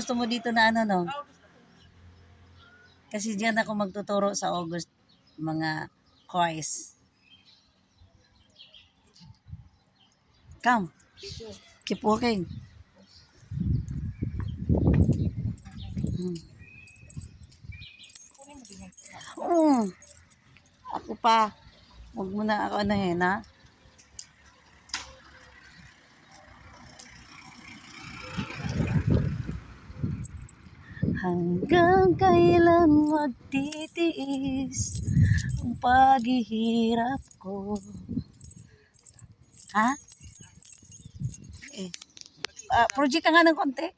gusto mo dito na ano, no? Kasi diyan ako magtuturo sa August, mga course. Come. Keep walking. Ako pa. Huwag mo na ako anahin, ha? Hanggang kailan magtitiis ang paghihirap ko? Ha? Project ka nga ng konti.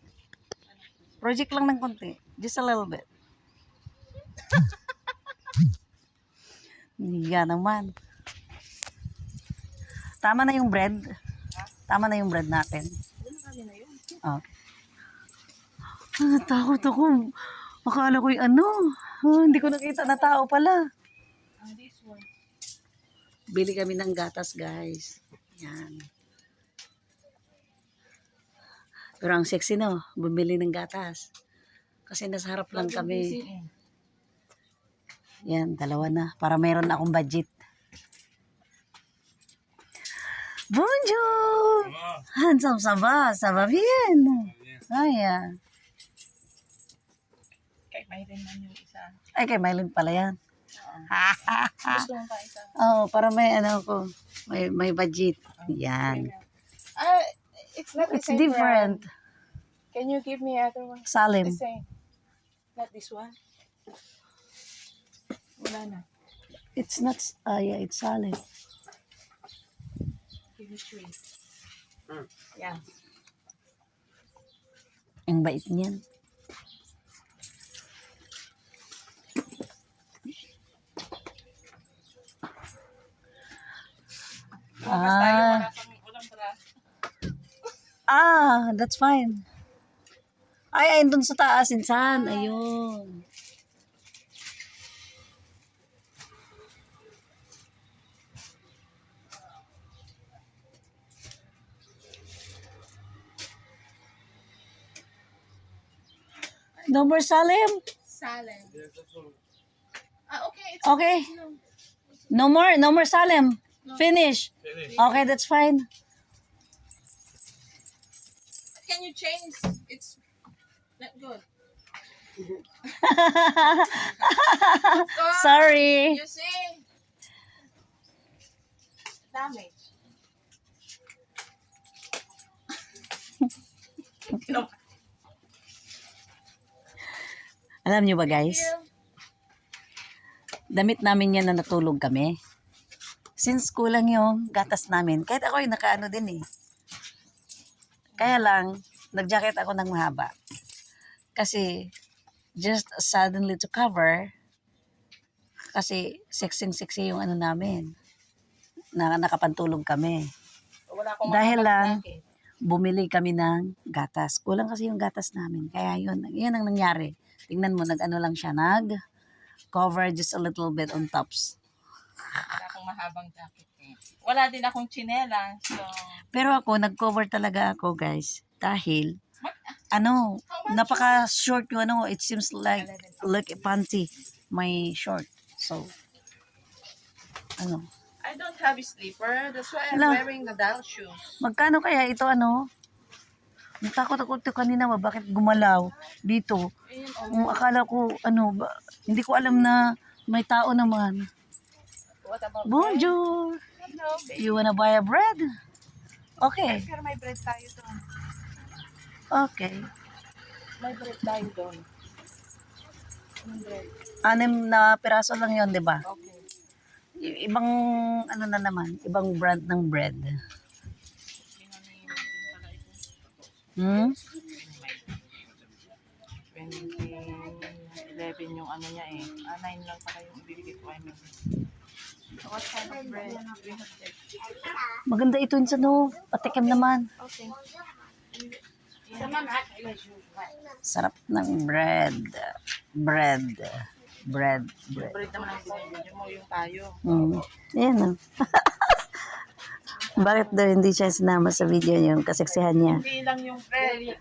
Project lang ng konti. Just a little bit. Yan naman. Tama na yung bread. Tama na yung bread natin. Okay. Takot ako. Akala ko yung ano. Hindi ko nakita na tao pala. Bili kami ng gatas, guys. Yan. Pero ang sexy, no? Bumili ng gatas. Kasi nasa harap lang kami. Yan, dalawa na. Para mayroon akong budget. Bonjour! Handsome, ça va bien. Ay, Kay Mylen man yung isa. Ay, kay Mylene pala yan. Gusto mo pa isa? Oh, para may ano ko, may budget. Yan. It's not the It's same different. brand. Can you give me other one? Salim. The same. Not this one. Wala na. It's not, yeah, it's Salim. Give me 3. Yeah. Ang bait niyan. That's fine. Ay, ayun dun sa taas, insan. Ayun. No more Salim? Salem. Okay. It's Okay. No more Salim. Finish. Okay, that's fine. Can you change? It's not good. Sorry. You see? Damage. Alam niyo ba, guys? Damit namin yan na natulog kami. Since kulang yung gatas namin, kahit ako yung nakaano din eh. Kaya lang, nag-jacket ako ng mahaba. Kasi, just suddenly to cover, kasi sexy yung ano namin. Nakapantulog kami. Wala akong Dahil lang, jacket. bumili kami ng gatas. Kulang kasi yung gatas namin. Kaya yun ang nangyari. Tingnan mo, nag-ano lang siya, nag-cover just a little bit on tops. Wala akong mahabang jacket eh. Wala din akong tsinelas. So, Pero ako, nag-cover talaga ako, guys. Dahil, napaka-short yung ano, it seems like a panty, my short. So, I don't have a slipper. That's why I'm Hala. wearing the doll shoes. magkano kaya ito, natakot ako ito kanina, bakit gumalaw dito? Akala ko, hindi ko alam na may tao naman. What about Bonjour! bread? Hello, baby. You wanna buy a bread? Okay. Pero may bread tayo doon. Okay. May bread tayo doon. Anong bread? 6 na piraso lang yon, di ba? Okay. Ibang, na naman, ibang brand ng bread. Hmm? 2011 yung ano niya eh. 9 lang pala yung ibibigay ko. I mean. So what kind of bread? Maganda ito yun sa patikim naman. Okay. Sarap ng bread. Bread. Bread naman ang binibigyan mo yung tayo. Ayan Bakit daw hindi siya sinama sa video niyo yung kaseksihan niya? Hindi lang yung bread.